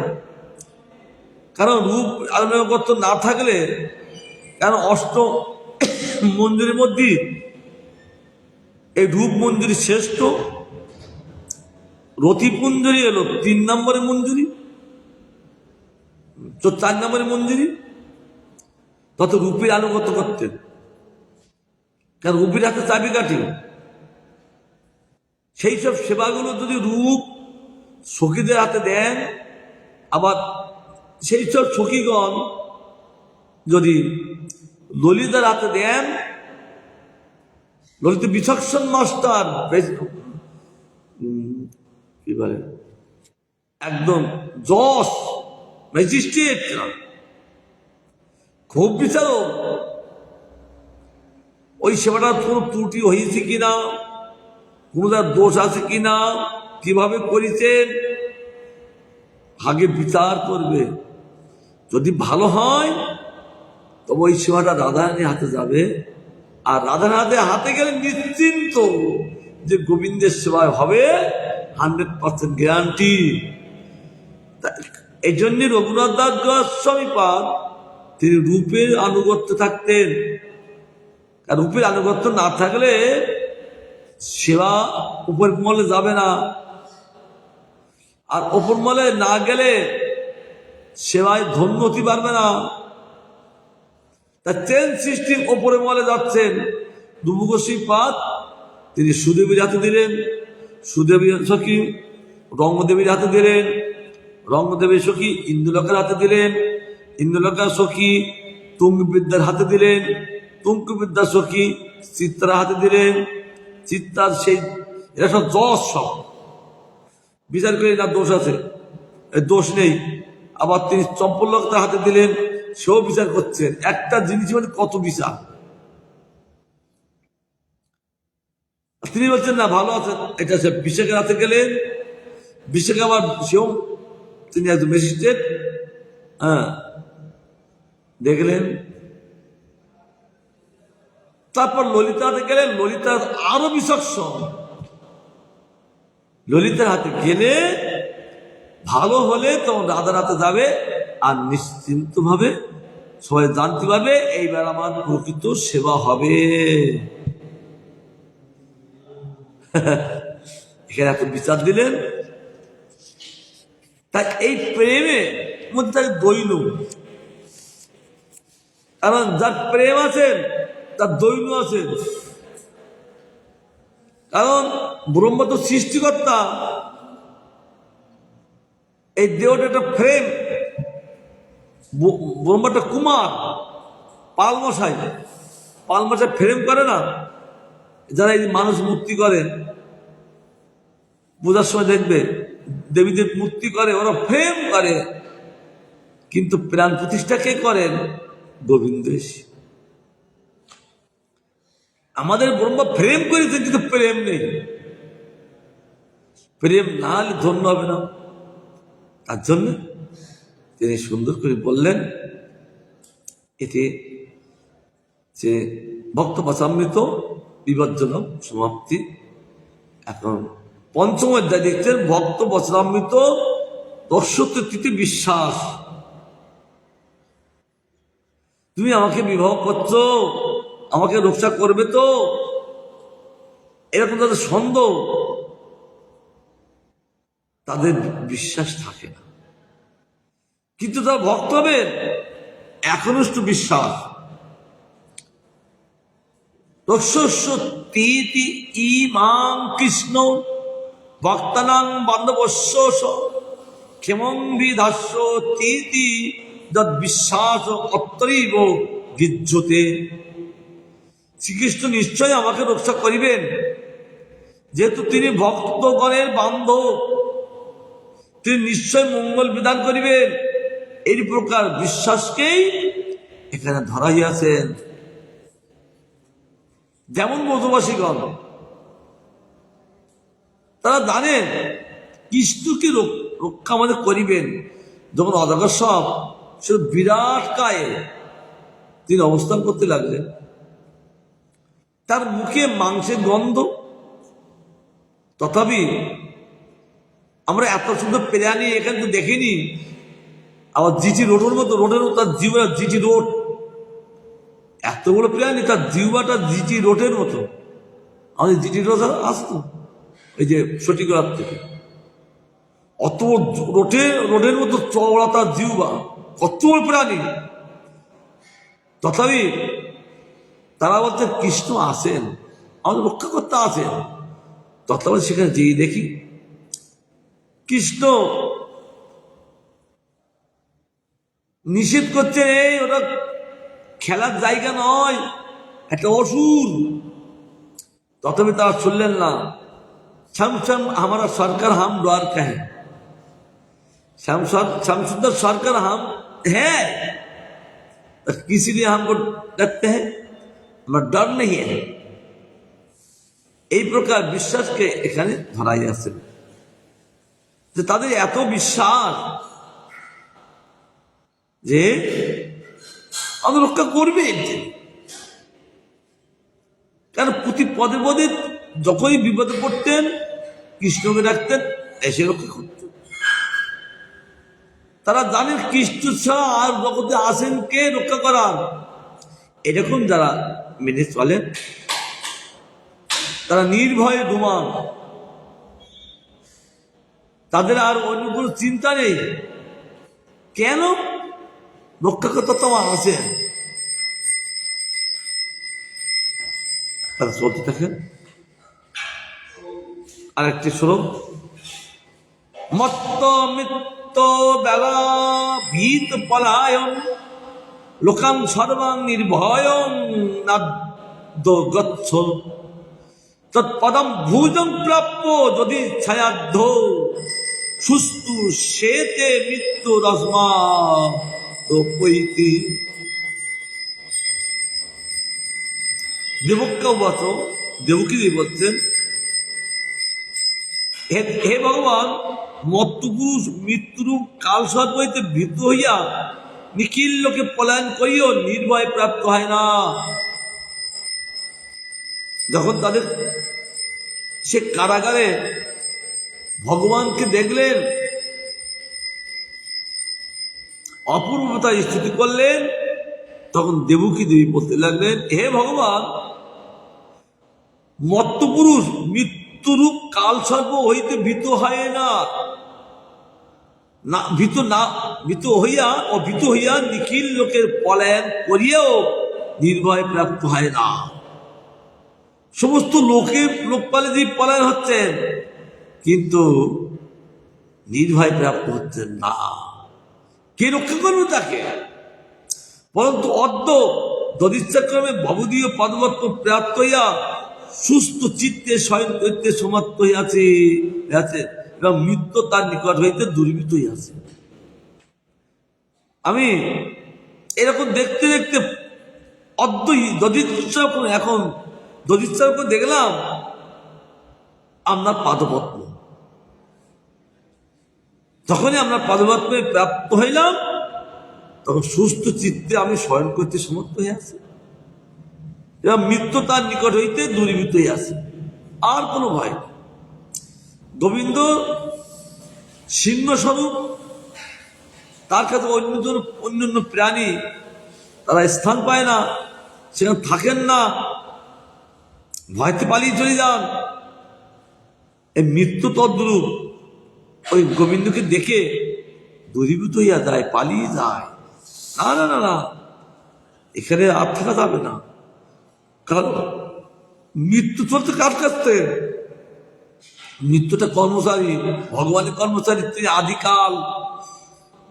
কারণ রূপ আনুগত্য না থাকলে, কারণ অষ্ট মঞ্জুরির মধ্যে এই রূপ মঞ্জুরি শ্রেষ্ঠ। রতিপুঞ্জরি এলো 3 নম্বরের মঞ্জুরি, তো 4 নম্বরের মঞ্জুরি। তত রূপের আনুগত্য করতেন, কারণ রূপের হাতে চাবিকাঠি। সেই সব সেবাগুলো যদি রূপ সখীদের হাতে দেন আবার সেই সব সখীগণ যদি ললিতার হাতে দেন, ললিত বিচক্ষণ মাস্টার, কি বলে, একদম জজ ম্যাজিস্ট্রেট, খুব বিচারক, ওই সেবাটার কোনো ত্রুটি হয়েছে কিনা, কোনো তার দোষ আছে কিনা, কিভাবে করেছেন, আগে বিচার করবে। যদি ভালো হয় তবে ওই সেবাটা রাধারানীর হাতে যাবে, আর রাধারানীর হাতে গেলে নিশ্চিন্ত যে গোবিন্দের সেবায় হবে, 100% গ্যারান্টি। এই জন্য রঘুনাথ দাস গোস্বামী পাদ তিনি রূপের আনুগত্য থাকতেন। আর রূপের আনুগত্য না থাকলে সেবা উপর মহলে যাবে না, আর ওপর মহলে না গেলে সেবায় ধন্য হতে পারবে না। তা চেন সৃষ্টির ওপরে মহলে যাচ্ছেন রূপ গোস্বামী পাদ, তিনি সুদেবীর হাতে দিলেন, সুদেবী সখী রঙ্গদেবীর হাতে দিলেন, রঙ্গদেবীর সখী ইন্দ্রলোকের হাতে দিলেন, ইন্দ্রলোকের সখী তুঙ্গবিদ্যার হাতে দিলেন, তুঙ্গবিদ্যার সখী চিত্রার হাতে দিলেন, চিত্রার সেই, এরা সব যশ, সব বিচার করে না দোষ আছে, দোষ নেই। আবার তিনি চম্পলতার হাতে দিলেন, সেও বিচার করছেন। একটা জিনিস মানে কত বিচার। তিনি বলছেন না ভালো আছে, এটা সে বিশেষের হাতে গেলেন, বিশেষ আবার সেও তিনি একজন ম্যাজিস্ট্রেট, হ্যাঁ দেখলেন। তারপর ললিতার হাতে গেলেন, ললিতার আরো বিচক্ষণ, ললিতার হাতে গেলে ভালো হলে তখন রাধার হাতে যাবে, আর নিশ্চিন্ত ভাবে সবাই জানতে পারবে এইবার আমার প্রকৃত সেবা হবে। এখানে এত বিচার দিলেন। তাই এই প্রেমে মধ্যে থাকে দৈন্য, কারণ যার প্রেম আছেন তার দৈন্য আছেন। কারণ ব্রহ্ম তো সৃষ্টিকর্তা, এই দেহটা একটা ফ্রেম, ব্রহ্মটা কুমার, পালমশাই, পালমশাই ফ্রেম করে না। যারা এই মানুষ মূর্তি করেন, পূজার সময় দেখবে দেবীদের মূর্তি করে, ওরা ফ্রেম করে, কিন্তু প্রাণ প্রতিষ্ঠা কে করেন? গোবিন্দ। আমাদের ব্রহ্ম ফ্রেম করেছেন, কিন্তু প্রেম নেই। প্রেম না হলে ধন্য হবে না। তার জন্য তিনি সুন্দর করে বললেন এতে যে ভক্ত বচামৃত বিবর্জন সমাপ্তি। এখন পঞ্চম অধ্যায় দেখছেন ভক্ত বচনামৃত দর্শত্বীতি বিশ্বাস। তুমি আমাকে বিবাহ করছো, আমাকে রক্ষা করবে তো, এরকম তাদের সন্দেহ, তাদের বিশ্বাস থাকে না। কিন্তু তারা ভক্ত হবে একনিষ্ঠ বিশ্বাস। রস্যতি ইমাং কৃষ্ণ ভক্তানাং বান্ধবস্য ক্ষেমং বিধাস্য তিতি যদ বিশ্বাস অত্তরৈব গিজ্জতে। শ্রীকৃষ্ণ নিশ্চয় আমাকে রক্ষা করিবেন, যেহেতু তিনি ভক্তগণের বান্ধব, তিনি নিশ্চয় মঙ্গল বিধান করিবেন। এই প্রকার বিশ্বাসকেই এখানে ধরাইয়াছেন। যেমন ব্রজবাসীগণ তারা জানেন কৃষ্ণকে রক্ষা আমাদের করিবেন। যখন অজাগর সে বিরাট কায়ে তিনি অবস্থান করতে লাগলেন, তার মুখে মাংসের গন্ধ, তথাপি আমরা এত সুন্দর প্রাণী এখানে তো দেখিনি। আবার জিটি রোডের মতো, রোডের মতো তার জিহ্বা, জিটি রোড, এত বড় প্রাণী, তার জিহ্বাটা জিটি রোডের মতো। আমাদের জিটি রোড আসতো এই যে সঠিকরাত থেকে, অত রোডের মতো চওড়া তার জিহ্বা, কত বড় প্রাণী। তথাপি তারা বলতে কৃষ্ণ আসেন, আমাদের রক্ষা করতে আসেন। তথাপি সেখানে যেই দেখি কৃষ্ণ নিষেধ করছেন, এই ওটা খেলার জায়গা নয়, একটা অসুর। তথাপি তারা শুনলেন না। শ্যামশ্যাম हमारा सरकार हम द्वार का है, शमशुद्दर सरकार हम है, तो किसी लिए हमको डरते हैं, हमारा डर नहीं है। এই প্রকার বিশ্বাসকে এখানে ধরাই আছে যে তাদের এত বিশ্বাস যে আমাদের রক্ষা করবে। কারণ প্রতি পদে পদে যখনই বিপদে পড়তেন কৃষ্ণকে ডাকতেন, এসে রক্ষা করতেন। তারা জানেন কৃষ্ণ ছাড়া আর জগতে আসেন কে রক্ষা করার। এরকম যারা মেনে চলেন তারা নির্ভয়ে ঘুমান, তাদের আর অন্য কোনো চিন্তা নেই। কেন? রক্ষাকর্তা তো আছে। তারা চলতে থাকেন। আরেকটি শ্লোক, মত্ত মিত্ত বেলা ভীত পলায়ন লোকান সর্বাং নির্ভয়ং নাদ্য গচ্ছ তৎপদম ভুজং প্রাপ্য যদি ছায়াধ্য সুস্তু শ্বেতে মৃত্যু রসমা পৈতি। দেবক্যা বচ, দেবকী বলছেন, হে ভগবান, মত্তপুরুষ মৃত্যুরূপ কালসর্প হইতে ভীত হইয়া নিখিল লোকে পলায়ন করিও নির্ভয় প্রাপ্ত হয় না। যখন তাদের সে কারাগারে ভগবানকে দেখলেন, অপূর্বতার স্থিতি করলেন, তখন দেবকী দেবী বলতে লাগলেন, হে ভগবান, মত্তপুরুষ মৃত্যুরূপ কালসর্প হইতে ভীত হয় না, ভীত হইয়া নিখিল লোকের পলায়ন করিয়াও নির্ভয় প্রাপ্ত হয় না। সমস্ত লোকপালে যে পলায়ন হচ্ছেন কিন্তু নির্ভয় প্রাপ্ত হচ্ছেন না। কে রক্ষা করবে তাকে? পরন্তু অদ্য দদিচ্ছাক্রমে ভবদীয় পদবত্ত প্রাপ্ত হইয়া সুস্থ চিত্তে শয়ন করিতে সমাপ্ত হইয়াছে এবং মৃত্যু তার নিকট হইতে দূরীভূত হইয়াছে। আমি এরকম দেখতে দেখতে এখন দদিচ্ছাক্রমে দেখলাম আপনার পাদপদ্ম। যখনই আমরা পাদপদ্মে প্রাপ্ত হইলাম তখন সুস্থ চিত্তে আমি শয়ন করতে সমর্থ হয়ে আছি এবং মৃত্যু তার নিকট হইতে দূরীভূত হয়ে আছে। আর কোনো ভয় নেই। গোবিন্দ সিংহস্বরূপ, তার কাছে অন্যান্য প্রাণী তারা স্থান পায় না, সেখানে থাকেন না, ভয়তে পালিয়ে চলে যান। এই মৃত্যু তদ্রূপ ওই গোবিন্দকে দেখে দূরীভূত হইয়া যায়, পালিয়ে যায়। না না না না, এখানে আর থাকা যাবে না। কারণ মৃত্যু চলতে কার কাছ থেকে? মৃত্যুটা কর্মচারী, ভগবানের কর্মচারী, তিনি আদিকাল,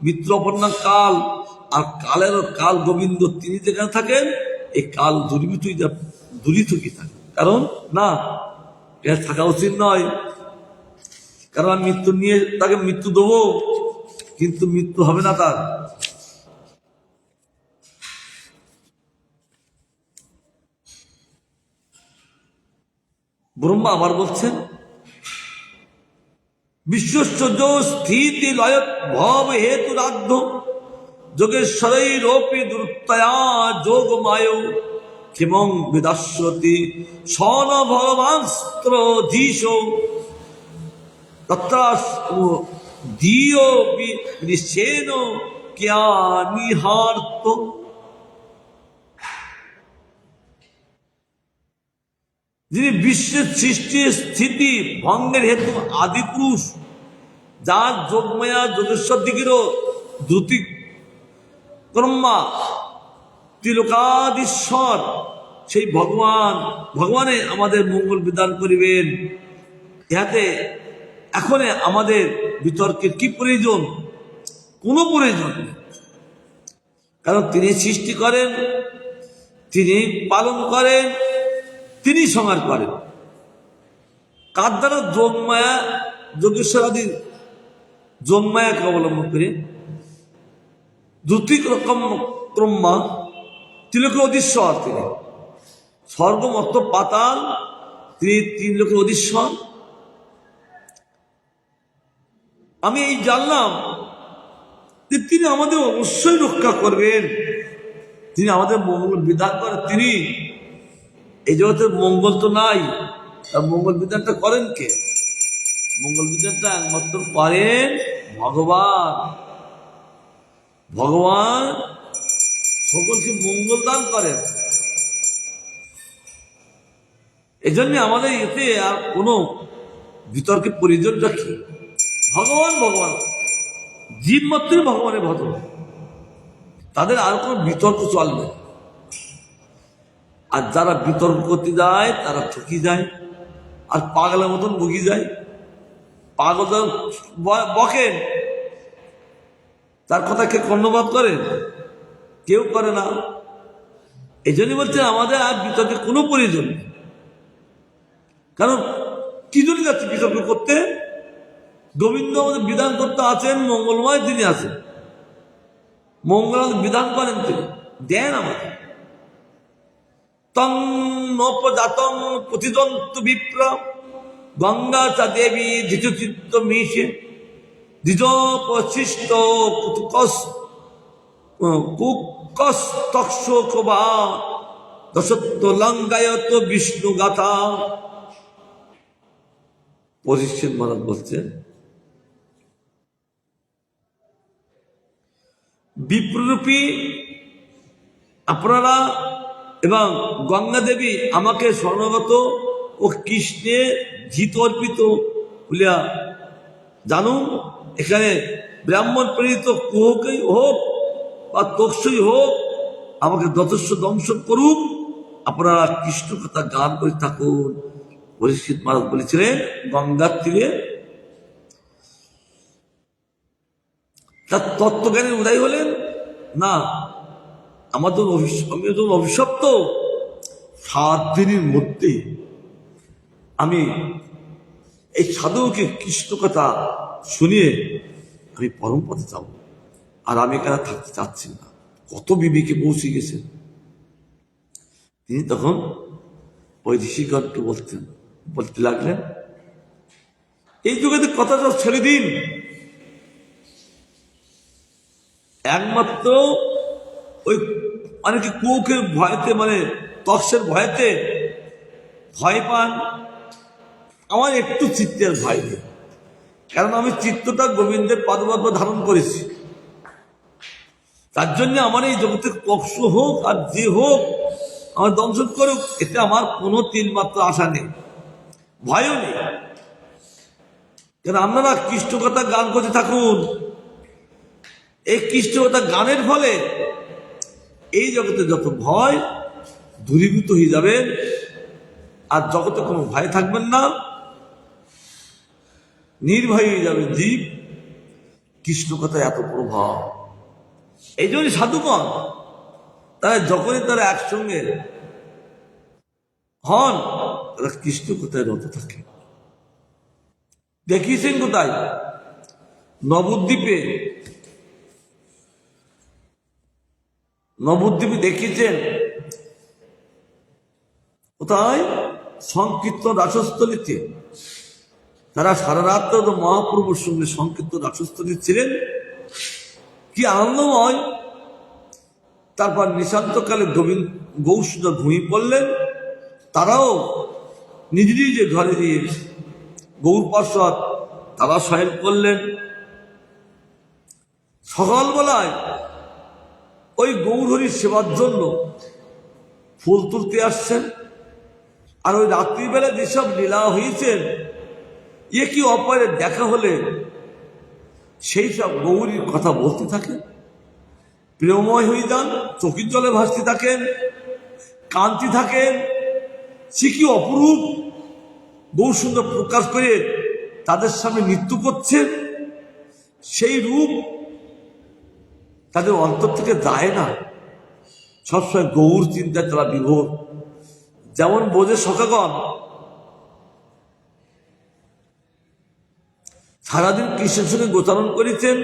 মৃত্যু অপর্ণা কাল, আর কালেরও কাল গোবিন্দ। তিনি যেখানে থাকেন এই কাল দূরীভূত কি থাকে। কারণ না, এটা থাকা উচিত নয়। কারণ আমি মৃত্যু নিয়ে তাকে মৃত্যু দেবো, কিন্তু মৃত্যু হবে না তার। ব্রহ্মা আবার বলছেন, বিশ্বশ্চর্য স্থিতি লয় ভব হেতু রাধ্য যোগেশ্বরী রোপি দুর্তয়া যোগ মায় ক্ষেমং বিদাস্যতি সন ভগবান্স্ত্র ধীশ তত্র দিয় নিশ্চেন ক্যা নিহার্ত। যিনি বিশ্বের সৃষ্টি স্থিতি ভঙ্গের হেতু আদি পুরুষ, যার যোগমায়া যোগেশ্বর দিকেরও দ্রুতি ব্রহ্মা ত্রিলোকাধীশ্বর, সেই ভগবানে আমাদের মঙ্গল বিধান করিবেন। ইহাতে এখন আমাদের বিতর্কের কি প্রয়োজন? কোনো প্রয়োজন নেই। কারণ তিনি সৃষ্টি করেন, তিনি পালন করেন, তিনি সংহার করেন। কার দ্বারা? যোগমায়া, যোগেশ্বর আদি যোগমায়াকে অবলম্বন করে। দ্যুতিক রকম ক্রম্মা ত্রিলোকের অধীশ্বর তিনি। স্বর্গ মর্ত পাতাল তিনি তিন লোকের অধীশ্বর। আমি এই জানলাম যে তিনি আমাদের অবশ্যই রক্ষা করবেন, তিনি আমাদের মঙ্গল বিধান করেন। তিনি এই জগতের মঙ্গল তো নাই, তার মঙ্গল বিধানটা করেন কে? মঙ্গল বিধানটা একমাত্র করেন ভগবান। ভগবান সকলকে মঙ্গল দান করেন। এই জন্য আমাদের এতে আর কোনো বিতর্কের প্রয়োজনটা কি? ভগবান ভগবান, জীব মাত্রই ভগবানের ভক্ত, তাদের আর কোনো বিতর্ক চলবে। আর যারা বিতর্ক করতে যায় তারা ঠকি যায়, আর পাগলের মতন বগি যায়। পাগল বকেন, তার কথা কে কর্ণপাত করে? কেউ করে না। এই জন্যই বলছে আমাদের আর বিতর্কের কোনো প্রয়োজন নেই। কারণ কি জন্য যাচ্ছে বিতর্ক করতে? গোবিন্দ আমাদের বিধান করতে আছেন, মঙ্গলময় তিনি আছেন, মঙ্গল বিধান করেন, তিনি দেন আমাদের। তং নপজাতং প্রতিদন্ত বিপ্র গঙ্গা চা দেবী দ্বিতীয়চিত্ত মিশে দ্বিজ প্রশিষ্ট কুকস তক্ষবা দশত্ব লঙ্গায়ত বিষ্ণু গাথা। পরীক্ষিত মহারাজ বলছেন, বিপ্ররূপী আপনারা এবং গঙ্গা দেবী আমাকে স্বর্ণগত ও কৃষ্ণে জিত অর্পিত বলিয়া জানুন। এখানে ব্রাহ্মণ প্রেরিত কুহকই হোক বা তক্ষই হোক, আমাকে যথেষ্ট দংশন করুন, আপনারা কৃষ্ণ কথা গান করে থাকুন। পরীক্ষিত মহারাজ বলেছিলেন গঙ্গার তীরে। তার তত্ত্বজ্ঞানের উদয় হলেন না। আমাদের অভিশপ্ত 7 দিনের মধ্যে আমি এই সাধুকে কৃষ্ণ কথা শুনিয়ে আমি পরম পথে যাব, আর আমি এখানে থাকতে চাচ্ছি না। কত বিবেকে পৌঁছে গেছেন তিনি। তখন ওই ঋষিগণকে বলতে লাগলেন, এই যুগে কথাটা ছেড়ে দিন। একমাত্র ওই অনেকে কুকের ভয়তে, মানে তক্সের ভয়তে ভয় পান। আমার একটু চিত্তের ভয় নেই, কারণ আমি চিত্তটা গোবিন্দের পাদপদ্ম ধারণ করেছি। তার জন্য আমার এই জগতের তক্স হোক আর যে হোক আমার দংশন করুক, এতে আমার কোনো তিলমাত্র আশা নেই, ভয়ও নেই। কেন আপনারা কৃষ্ণ কথা গান করতে থাকুন। এই কৃষ্ণ কথা গানের ফলে এই জগতে যত ভয় দূরীভূত হয়ে যাবেন, আর জগতে কোনো ভয় থাকবেন না, নির্ভয় হয়ে যাবে জীব। কৃষ্ণ কথা এত প্রভাব। এই জন্য সাধুগণ তারা যখনই তারা একসঙ্গে হন, তারা কৃষ্ণ কোথায় রত থাকে। দেখিয়েছেন কোথায়? নবদ্বীপে দেখিয়েছেন কোথায়? সংকীর্তন রাসস্থলীতে। তারা সারা রাত মহাপ্রভুর সঙ্গে সংকীর্তন রাসস্থলী ছিলেন, কি আনন্দময়। তারপর নিশান্তকালে গৌসুদা ঘুমিয়ে পড়লেন। তারাও নিজ নিজে ঘরে গিয়ে গৌর পার্ষদ তারা শয়ন করলেন। সকালবেলায় ওই গৌরহরির সেবার জন্য ফুল তুলতে আসছেন, আর ওই রাত্রিবেলা যেসব লীলা হয়েছেন, এ কি অপরে দেখা হলে সেই সব গৌরীর কথা বলতে থাকেন, প্রেমময় হয়ে যান, চোখের জলে ভাসতে থাকেন, কান্তি থাকেন। সে কি অপরূপ গৌর সুন্দর প্রকাশ করে তাদের সামনে নৃত্য করছেন, সেই রূপ তাদের অন্তর থেকে যায় না, সবসময় গৌর চিন্তায় তারা বিভোর। যেমন বোঝে সখাগণ সারাদিন কৃষ্ণের সঙ্গে গোচারণ করেছেন,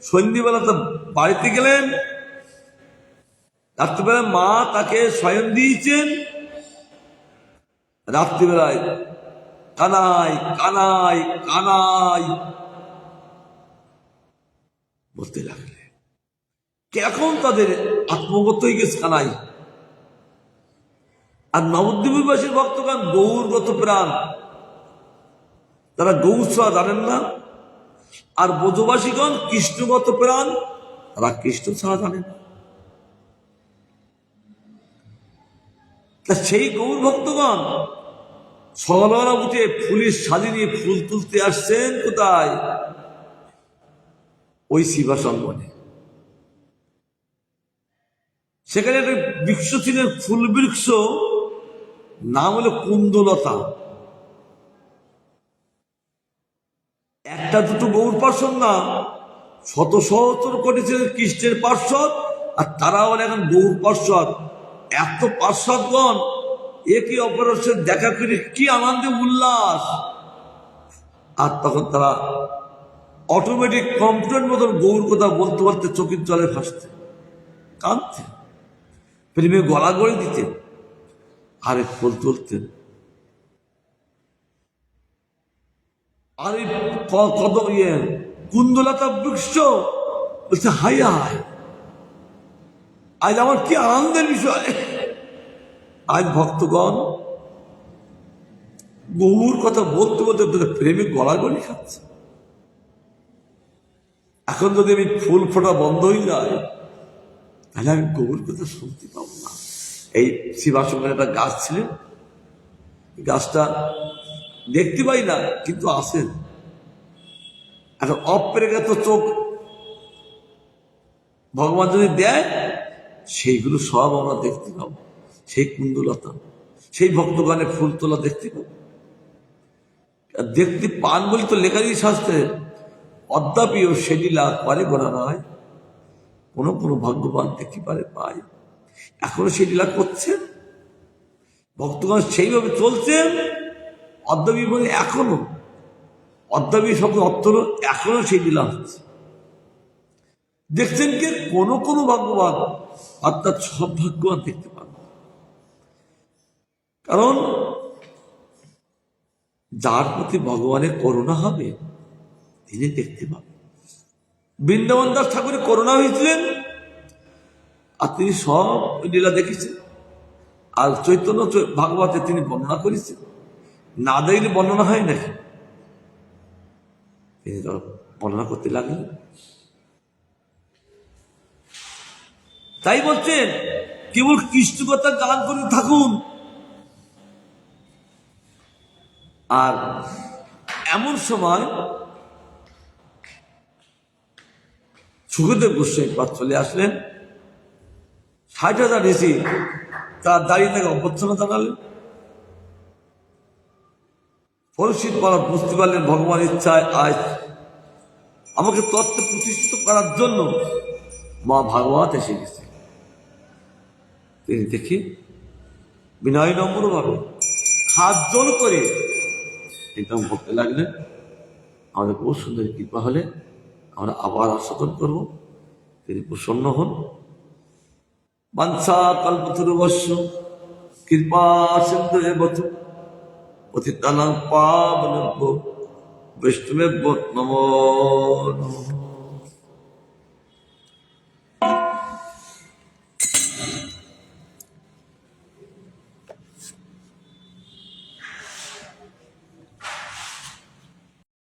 সন্ধ্যেবেলা তো বাড়িতে গেলেন, রাত্রিবেলায় মা তাকে শয়ন দিয়েছেন, রাত্রিবেলায় কানাই কানাই কানাই বলতে লাগলে। এখন তাদের আত্মগত হয়ে গেছে কানাই। আর নবদ্বীপবাসীর ভক্তগণ গৌরগত প্রাণ, তারা গৌর ছাড়া জানেন না। আর ব্রজবাসীগণ কৃষ্ণগত প্রাণ, তারা কৃষ্ণ ছাড়া জানেন না। তা সেই গৌর ভক্তগণ সকালবেলা উঠে ফুলের সাজি নিয়ে ফুল তুলতে আসছেন কোথায়? ওই শিবাসঙ্গনে। সেখানে একটা বৃক্ষ ছিলেন, ফুল বৃক্ষ, নাম হলো কুন্দলতা। একটা দুটো গৌর পার্শ্বদ না, শত সহস্র কোটি ছিলেন কৃষ্ণের পার্শ্বদ, আর তারাও এখন গৌর পার্শ্বদ। এত পার্শ্বদগণ একে অপরের সাথে দেখা করে কি আনন্দে উল্লাস। আর তখন তারা অটোমেটিক কম্পিউটার মতন গৌর কথা বলতে বলতে চোখের জলে ভাসতে, কাঁদতে, প্রেমে গড়াগড়ি দিতেন, আরে ফুল তুলতেন। আর এই কত কুন্দলতা বৃক্ষ বলছে হাই হাই, আজ আমার কি আনন্দের বিষয়। আজ ভক্তগণ গৌর কথা বলতে বলতে প্রেমে গড়াগড়ি খাচ্ছে। এখন যদি আমি ফুল ফোটা বন্ধ হয়ে যায়, তাহলে আমি গৌর কথা শুনতে পাবো না। এই শিবাসনের একটা গাছ ছিলেন, গাছটা দেখতে পাই না কিন্তু আসেন। এখন অপ্রেগত চোখ ভগবান যদি দেয়, সেইগুলো সব আমরা দেখতে পাবো। সেই কুন্দলতা, সেই ভক্তগণের ফুল তোলা দেখতে পাবো। দেখতে পান বলে তো লেখারই শাস্ত্রে, অদ্যাপিও সেদিলা করে গোনা নয়, কোনো কোনো ভাগ্যবান দেখতে পারে পায়। এখনো সেই লীলা করছেন ভক্তগণ, সেইভাবে চলছেন অদ্যাপি, বলে এখনো অদ্যাপি শব্দ অর্থ হলো এখনো সেই লীলা হচ্ছে। দেখছেন কি কোনো কোনো ভাগ্যবান, অর্থাৎ সব ভাগ্যবান দেখতে পান। কারণ যার প্রতি ভগবানের করুণা হবে তিনি দেখতে পাবেন। বৃন্দাবন দাস ঠাকুরের করুণা হয়েছিলেন, আর তিনি সব লীলা দেখেছেন। আর চৈতন্য ভাগবতে তিনি বর্ণনা করেছেন, না দেখলে বর্ণনা হয় নাকি? তিনি বর্ণনা করতে লাগলেন। তাই বলছেন কেবল কৃষ্ণ কথা গান করে থাকুন। আর এমন সময় সুখদেব গোস্বামী পাঠ চলে আসলেন। 60,000 ঋষি তার দাঁড়িয়ে থেকে অভ্যর্থনা জানালেন। পরীক্ষিত মহারাজ বুঝতে পারলেন ভগবান ইচ্ছায় আজ আমাকে তত্ত্বে প্রতিষ্ঠিত করার জন্য মা ভাগবত এসে গেছে। তিনি দেখি বিনয় নম্র ভাবে হাত জোর করে একদম বলতে লাগলেন, আমাদের বহু সুন্দর কৃপা হলে আমরা আবার আস্বাদন করবো। তিনি প্রসন্ন হন। বাঞ্ছা কল্পতরুবশ্য কৃপা সিন্ধু এবত পতিতানাং পাবনেভ্যো বৈষ্ণবেভ্যো নমো নমঃ।